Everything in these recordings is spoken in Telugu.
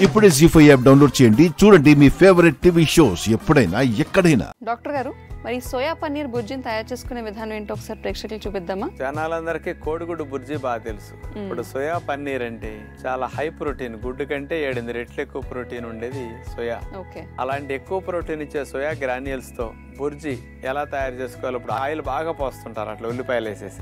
ఇప్పుడే జీ5 యాప్ డౌన్లోడ్ చేయండి. చూడండి మీ ఫేవరెట్ టీవీ షోస్ ఎప్పుడైనా ఎక్కడైనా. డాక్టర్ గారు, మరి సోయా పన్నీర్ బుర్జీని తయారు చేసుకునే విధానం ఏంటో ఒకసారి ప్రేక్షకులకు చూపిద్దామా? జనాలందరికీ కోడిగుడ్డు బుర్జీ బాగా తెలుసు. ఇప్పుడు సోయా పన్నీర్ అంటే చాలా హై ప్రోటీన్, గుడ్డు కంటే 7 రెట్లు ఎక్కువ ప్రోటీన్ ఉండేది సోయా. అలాంటి ఎక్కువ ప్రోటీన్ ఇచ్చే సోయా గ్రాన్యూల్స్ తో బుర్జీ ఎలా తయారు చేసుకోవాలి? ఇప్పుడు ఆయిల్ బాగా పోస్తుంటారు, అట్లా ఉల్లిపాయలు వేసేసి.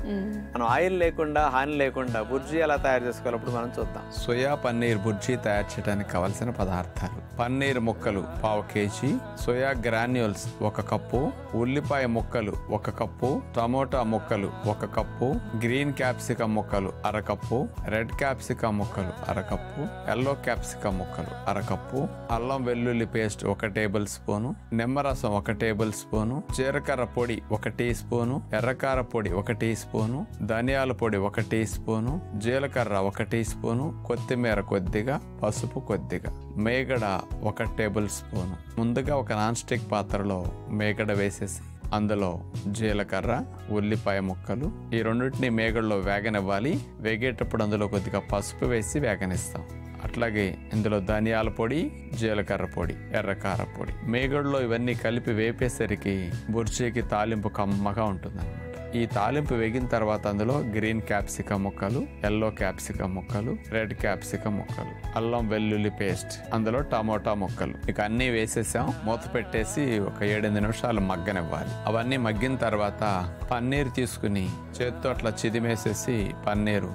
మనం ఆయిల్ లేకుండా, హాని లేకుండా బుర్జీ ఎలా తయారు చేసుకోవాలి ఇప్పుడు మనం చూద్దాం. సోయా పన్నీర్ బుర్జీ తయారు చేయడానికి కావలసిన పదార్థాలు: పన్నీర్ ముక్కలు 1/2 kg, సోయా గ్రాన్యూల్స్ 1 కప్పు, ఉల్లిపాయ ముక్కలు 1 కప్పు, టమోటా ముక్కలు 1 కప్పు, గ్రీన్ క్యాప్సికం ముక్కలు 1/2 కప్పు, రెడ్ క్యాప్సికం ముక్కలు 1/2 కప్పు, ఎల్లో క్యాప్సికం ముక్కలు 1/2 కప్పు, అల్లం వెల్లుల్లి పేస్ట్ 1 టేబుల్ స్పూను, నిమ్మరసం 1 టేబుల్ స్పూను, జీలకర్ర పొడి 1 టీ స్పూను, ఎర్రకార పొడి 1 టీ స్పూను, ధనియాల పొడి 1 టీ స్పూను, జీలకర్ర 1 టీ స్పూను, కొత్తిమీర కొద్దిగా, పసుపు కొద్దిగా, మేగడ 1 టేబుల్ స్పూను. ముందుగా ఒక నాన్ స్టిక్ పాత్రలో మేగడ వేసేసి అందులో జీలకర్ర, ఉల్లిపాయ ముక్కలు ఈ రెండింటిని మేగడలో వేగనివ్వాలి. వేగేటప్పుడు అందులో కొద్దిగా పసుపు వేసి వేగనిస్తాం. అట్లాగే ఇందులో ధనియాల పొడి, జీలకర్ర పొడి, ఎర్రకార పొడి, మేగడలో ఇవన్నీ కలిపి వేపేసరికి బుర్జీకి తాలింపు కమ్మగా ఉంటుందన్నమాట. ఈ తాలింపు వేగిన తర్వాత అందులో గ్రీన్ క్యాప్సికం ముక్కలు, ఎల్లో క్యాప్సికం ముక్కలు, రెడ్ క్యాప్సికం ముక్కలు, అల్లం వెల్లుల్లి పేస్ట్, అందులో టమోటా ముక్కలు ఇక అన్ని వేసేసాం. మూత పెట్టేసి ఒక 7-8 నిమిషాలు మగ్గనివ్వాలి. అవన్నీ మగ్గిన తర్వాత పన్నీర్ తీసుకుని చేత్తో అట్లా చిదిమేసేసి పన్నీరు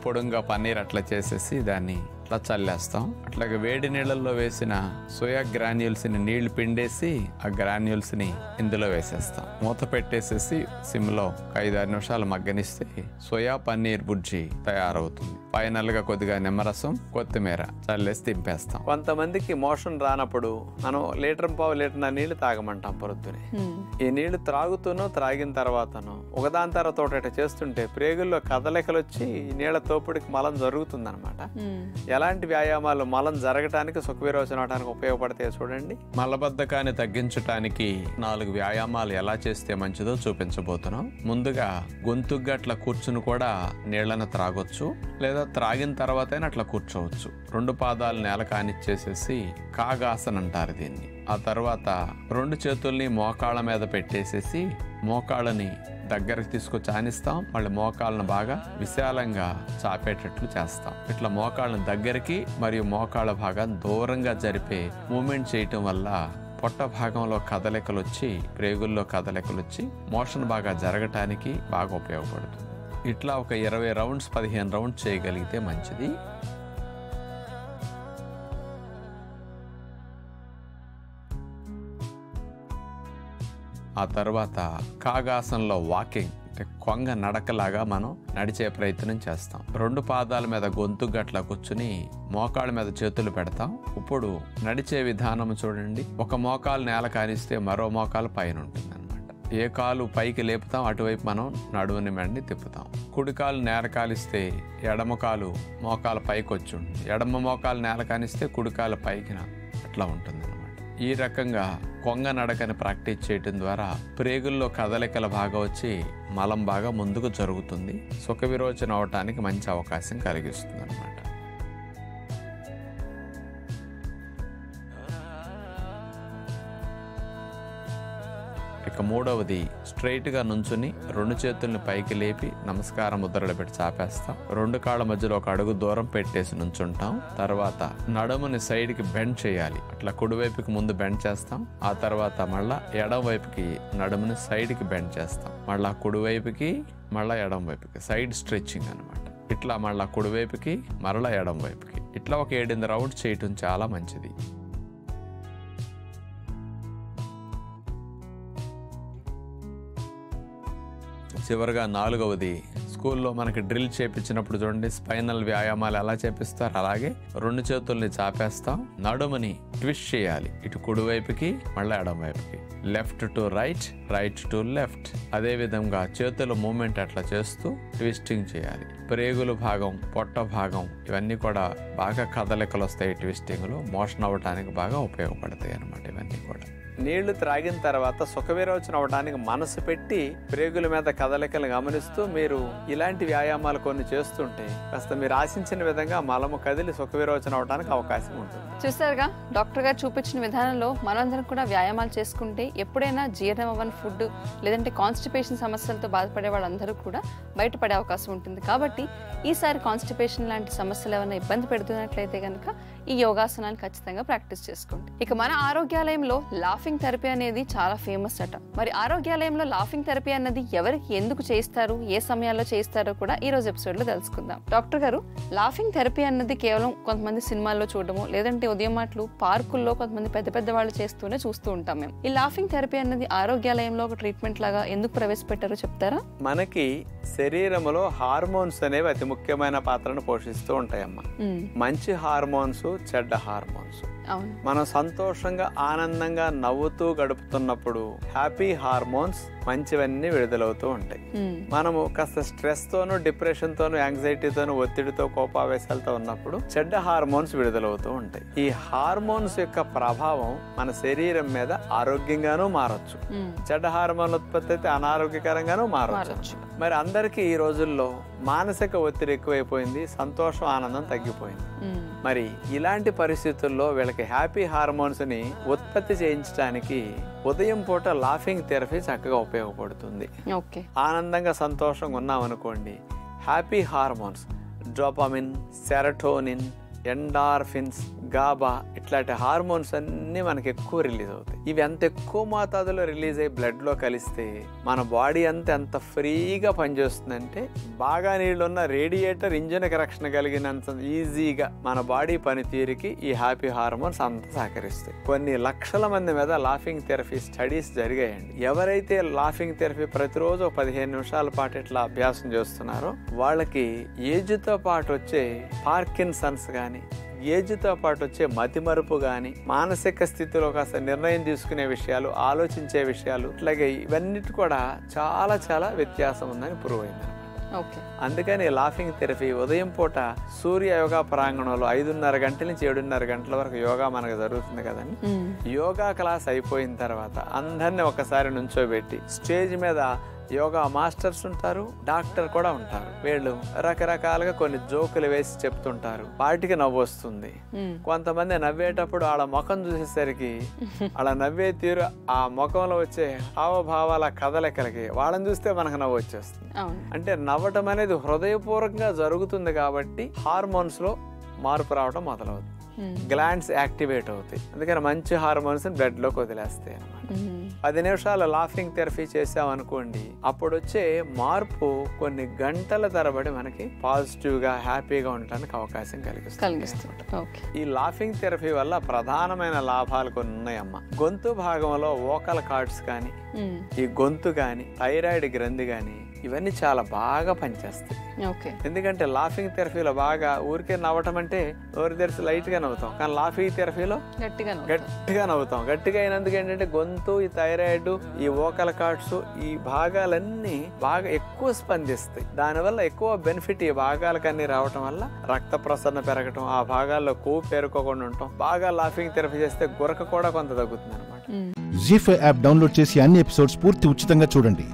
పొడుంగా పన్నీర్ అట్లా చేసేసి దాన్ని అట్లా చల్లేస్తాం. అట్లాగే వేడి నీళ్ళల్లో వేసిన సోయా గ్రాన్యూల్స్ ని నీళ్లు పిండేసి ఆ గ్రాన్యూల్స్ ని ఇందులో వేసేస్తాం. మూత పెట్టేసేసి సిమ్ లో 5-6 నిమిషాలు మగ్గనిస్తే సోయా పన్నీర్ బుర్జీ తయారవుతుంది. ఫైనల్ గా కొద్దిగా నిమ్మరసం, కొత్తిమీర చల్లేసి తింపేస్తాం. కొంతమందికి మోషన్ రానప్పుడు మనం 1.5 లీటర్ నీళ్లు తాగమంటాం పొద్దునే. ఈ నీళ్లు త్రాగిన తర్వాతను ఒకదాని తర్వాత ఒకటి చేస్తుంటే ప్రేగుల్లో కదలికలు వచ్చి నీళ్ల తోపుడికి మలం జరుగుతుంది అనమాట. ఎలాంటి వ్యాయామాలు మలం జరగటానికి, సుఖ విరోచనం అవడానికి ఉపయోగపడతాయో చూడండి. మలబద్ధకాన్ని తగ్గించడానికి 4 వ్యాయామాలు ఎలా చేస్తే మంచిదో చూపించబోతున్నాం. ముందుగా గొంతు గట్ల కూర్చుని కూడా నీళ్లను త్రాగొచ్చు, లేదా త్రాగిన తర్వాతైనా అట్లా కూర్చోవచ్చు. 2 పాదాలు నేల కానిచ్చేసేసి కాగాసన అంటారు దీన్ని. ఆ తర్వాత 2 చేతుల్ని మోకాళ్ళ మీద పెట్టేసేసి మోకాళ్ళని దగ్గరకు తీసుకొచ్చి ఆనిస్తాం. మళ్ళీ మోకాళ్ళను బాగా విశాలంగా చాపేటట్లు చేస్తాం. ఇట్లా మోకాళ్ళను దగ్గరికి మరియు మోకాళ్ళ భాగాన్ని దూరంగా జరిపే మూమెంట్ చేయటం వల్ల పొట్ట భాగంలో కదలికలు వచ్చి, ప్రేగుల్లో కదలికలు వచ్చి మోషన్ బాగా జరగటానికి బాగా ఉపయోగపడుతుంది. ఇట్లా ఒక 20 రౌండ్స్ 15 రౌండ్స్ చేయగలిగితే మంచిది. ఆ తర్వాత కాగాసంలో వాకింగ్ అంటే కొంగ నడకలాగా మనం నడిచే ప్రయత్నం చేస్తాం. 2 పాదాల మీద గొంతు గట్ల కూర్చుని మోకాళ్ళ మీద చేతులు పెడతాం. ఇప్పుడు నడిచే విధానం చూడండి. ఒక మోకాలు నేల కానిస్తే మరో మోకాలు పైన ఉంటుంది అనమాట. ఏ కాలు పైకి లేపుతాం అటువైపు మనం నడువుని మెండి తిప్పుతాం. కుడి కాలు నేల కాలిస్తే ఎడమ కాలు మోకాలు పైకి వచ్చి ఉంటుంది. ఎడమ మోకాలు నేల కానిస్తే కుడి కాలు పైకి అట్లా ఉంటుంది అనమాట. ఈ రకంగా కొంగ నడకని ప్రాక్టీస్ చేయటం ద్వారా ప్రేగుల్లో కదలికల బాగా వచ్చి మలం బాగా ముందుకు జరుగుతుంది. సుఖ విరోచనం అవటానికి మంచి అవకాశం కలిగిస్తుంది అనమాట. ఇక మూడవది స్ట్రైట్ గా నుంచుని 2 చేతుల్ని పైకి లేపి నమస్కార ముద్రలు పెట్టి చాపేస్తాం. 2 కాళ్ళ మధ్యలో 1 అడుగు దూరం పెట్టేసి నుంచుంటాం. తర్వాత నడుముని సైడ్ కి బెండ్ చేయాలి. అట్లా కుడివైపుకి ముందు బెండ్ చేస్తాం. ఆ తర్వాత మళ్ళా ఎడం వైపుకి నడుముని సైడ్ కి బెండ్ చేస్తాం. మళ్ళా కుడివైపుకి, మళ్ళా ఎడం వైపుకి, సైడ్ స్ట్రెచ్చింగ్ అనమాట. ఇట్లా మళ్ళా కుడివైపుకి, మరలా ఎడం వైపుకి, ఇట్లా ఒక 7 రౌండ్స్ చేయటం చాలా మంచిది. చివరిగా 4వది స్కూల్లో మనకి డ్రిల్ చేపించినప్పుడు చూడండి, స్పైనల్ వ్యాయామాలు ఎలా చేపిస్తారు అలాగే 2 చేతుల్ని చాపేస్తాం. నడుముని ట్విస్ట్ చేయాలి. ఇటు కుడివైపుకి, మళ్ళీ ఎడం వైపుకి, left to right, right to left. అదే విధంగా చేతుల మూమెంట్ అట్లా చేస్తూ ట్విస్టింగ్ చేయాలి. ప్రేగుల భాగం, పొట్ట భాగం ఇవన్నీ కూడా బాగా కదలికలు వస్తాయి. ట్విస్టింగ్లు మోషన్ అవ్వడానికి బాగా ఉపయోగపడతాయి అన్నమాట. ఇవన్నీ కూడా నీళ్లు త్రాగిన తర్వాత సుఖ విరోచన అవ్వడానికి మనసు పెట్టి ప్రేగుల మీద కదలికలు గమనిస్తూ మీరు ఇలాంటి వ్యాయామాలు కొన్ని చేస్తుంటే కాస్త మీరు ఆశించిన విధంగా మలము కదిలి సుఖ విరోచన అవడానికి అవకాశం ఉంటుంది. చూసారుగా డాక్టర్ గారు చూపించిన విధానంలో మనందరం కూడా వ్యాయామాలు చేసుకుంటే ఎప్పుడైనా జీర్ణం అవ్వని ఫుడ్ లేదంటే కాన్స్టిపేషన్ సమస్యలతో బాధపడే వాళ్ళందరూ కూడా బయటపడే అవకాశం ఉంటుంది. కాబట్టి ఈసారి కాన్స్టిపేషన్ లాంటి సమస్యలు ఏమైనా ఇబ్బంది పెడుతున్నట్లయితే కనుక ఈ యోగాసనాన్ని ఖచ్చితంగా ప్రాక్టీస్ చేసుకోండి. ఇక మన ఆరోగ్యాలయంలో లాఫింగ్ థెరపీ అనేది చాలా ఫేమస్ అట. మరి ఆరోగ్యాలయంలో లాఫింగ్ థెరపీ అన్నది ఎవరికి ఎందుకు చేయిస్తారు, ఏ సమయాల్లో చేయిస్తారో కూడా ఈ రోజు ఎపిసోడ్ లో తెలుసుకుందాం. డాక్టర్ గారు, లాఫింగ్ థెరపీ అన్నది కేవలం కొంతమంది సినిమాల్లో చూడడము లేదంటే ఉదయం మాటలు పార్కుల్లో కొంతమంది పెద్ద పెద్ద వాళ్ళు చేస్తూనే చూస్తూ ఉంటాం మేము. ఈ లాఫింగ్ థెరపీ అన్నది ఆరోగ్యాలయంలో ఒక ట్రీట్మెంట్ లాగా ఎందుకు ప్రవేశపెట్టారో చెప్తారా? మనకి శరీరంలో హార్మోన్స్ అనేవి అతి ముఖ్యమైన పాత్రను పోషిస్తూ ఉంటాయమ్మా. మంచి హార్మోన్స్, చెడ్డ హార్మోన్స్. మనం సంతోషంగా ఆనందంగా నవ్వుతూ గడుపుతున్నప్పుడు హ్యాపీ హార్మోన్స్ మంచివన్నీ విడుదలవుతూ ఉంటాయి. మనము కాస్త స్ట్రెస్ తోను, డిప్రెషన్ తోను, యాంగ్జైటీతోను, ఒత్తిడితో, కోపావేశాలతో ఉన్నప్పుడు చెడ్డ హార్మోన్స్ విడుదలవుతూ ఉంటాయి. ఈ హార్మోన్స్ యొక్క ప్రభావం మన శరీరం మీద ఆరోగ్యంగానూ మారచ్చు, చెడ్డ హార్మోన్ ఉత్పత్తి అయితే అనారోగ్యకరంగానూ మారచ్చు. మరి అందరికీ ఈ రోజుల్లో మానసిక ఒత్తిడి ఎక్కువైపోయింది, సంతోషం, ఆనందం తగ్గిపోయింది. మరి ఇలాంటి పరిస్థితుల్లో వీళ్ళకి హ్యాపీ హార్మోన్స్ ని ఉత్పత్తి చేయించడానికి ఉదయం పూట లాఫింగ్ థెరపీ చక్కగా ఉపయోగపడుతుంది. ఆనందంగా సంతోషంగా ఉన్నామనుకోండి, happy hormones dopamine, serotonin, endorphins, GABA ఇట్లాంటి హార్మోన్స్ అన్ని మనకి ఎక్కువ రిలీజ్ అవుతాయి. ఇవి ఎంత ఎక్కువ మోతాదులో రిలీజ్ అయ్యి బ్లడ్ లో కలిస్తే మన బాడీ అంతా ఎంత ఫ్రీగా పనిచేస్తుందంటే బాగా నీళ్ళున్న రేడియేటర్ ఇంజిన్ కి రక్షణ కలిగినంత ఈజీగా మన బాడీ పనితీరుకి ఈ హ్యాపీ హార్మోన్స్ అంత సహకరిస్తాయి. కొన్ని లక్షల మంది మీద లాఫింగ్ థెరపీ స్టడీస్ జరిగాయండి. ఎవరైతే లాఫింగ్ థెరపీ ప్రతిరోజు 15 నిమిషాల పాటు ఇట్లా అభ్యాసం చేస్తున్నారో వాళ్ళకి ఏజ్ తో పాటు వచ్చే పార్కిన్సన్స్ గాని, ఏజ్తో పాటు వచ్చే మతిమరుపు గాని, మానసిక స్థితిలో కాస్త నిర్ణయం తీసుకునే విషయాలు, ఆలోచించే విషయాలు, ఇట్లాగే ఇవన్నిటి కూడా చాలా చాలా వ్యత్యాసం ఉందని ప్రూవ్ అయింది. అందుకని లాఫింగ్ థెరపీ ఉదయం పూట సూర్య యోగా ప్రాంగణంలో 5:30 గంటల నుంచి 7:30 గంటల వరకు యోగా మనకు జరుగుతుంది కదండి. యోగా క్లాస్ అయిపోయిన తర్వాత అందరినీ ఒకసారి నుంచోబెట్టి స్టేజ్ మీద యోగా మాస్టర్స్ ఉంటారు, డాక్టర్ కూడా ఉంటారు. వీళ్ళు రకరకాలుగా కొన్ని జోకులు వేసి చెప్తుంటారు, వాటికి నవ్వు వస్తుంది. కొంతమంది నవ్వేటప్పుడు వాళ్ళ ముఖం చూసేసరికి వాళ్ళ నవ్వే తీరు, ఆ ముఖంలో వచ్చే హావభావాల కదలికలకి వాళ్ళని చూస్తే మనకు నవ్వు వచ్చేస్తుంది. అంటే నవ్వటం అనేది హృదయపూర్వకంగా జరుగుతుంది కాబట్టి హార్మోన్స్ లో మార్పు రావడం మొదలవుతుంది, గ్లాండ్స్ యాక్టివేట్ అవుతాయి. అందుకని మంచి హార్మోన్స్ బ్లడ్ లోకి వదిలేస్తాయి అన్నమాట. 10 నిమిషాలు లాఫింగ్ థెరపీ చేసామనుకోండి, అప్పుడు వచ్చే మార్పు కొన్ని గంటల తరబడి మనకి పాజిటివ్ గా హ్యాపీగా ఉండడానికి అవకాశం కలిగిస్తుంది. ఈ లాఫింగ్ థెరపీ వల్ల ప్రధానమైన లాభాలు కొన్ని ఉన్నాయమ్మా. గొంతు భాగంలో వోకల్ కార్డ్స్ కానీ, ఈ గొంతు కానీ, థైరాయిడ్ గ్రంథి కానీ ఇవన్నీ చాలా బాగా పనిచేస్తాయి. ఎందుకంటే లాఫింగ్ థెరపీలో బాగా ఊరికే నవ్వటం అంటే నోరు తెరిచి లైట్ గా నవ్వుతాం, కానీ లాఫింగ్ థెరపీలో గట్టిగా నవ్వుతాం. గట్టిగా అయినందుకు ఏంటంటే గొంతు, ఈ థైరాయిడ్, ఈ వోకల్ కార్డ్స్, ఈ భాగాలన్నీ బాగా ఎక్కువ స్పందిస్తాయి. దానివల్ల ఎక్కువ బెనిఫిట్ ఈ భాగాలకన్నీ రావటం వల్ల రక్త ప్రసరణ పెరగటం, ఆ భాగాల్లో కొవ్వు పేరుకోకుండా ఉండటం, బాగా లాఫింగ్ థెరపీ చేస్తే గురక కూడా కొంత తగ్గుతుంది అనమాట. జీ5 యాప్ డౌన్లోడ్ చేసి అన్ని ఎపిసోడ్స్ పూర్తి ఉచితంగా చూడండి.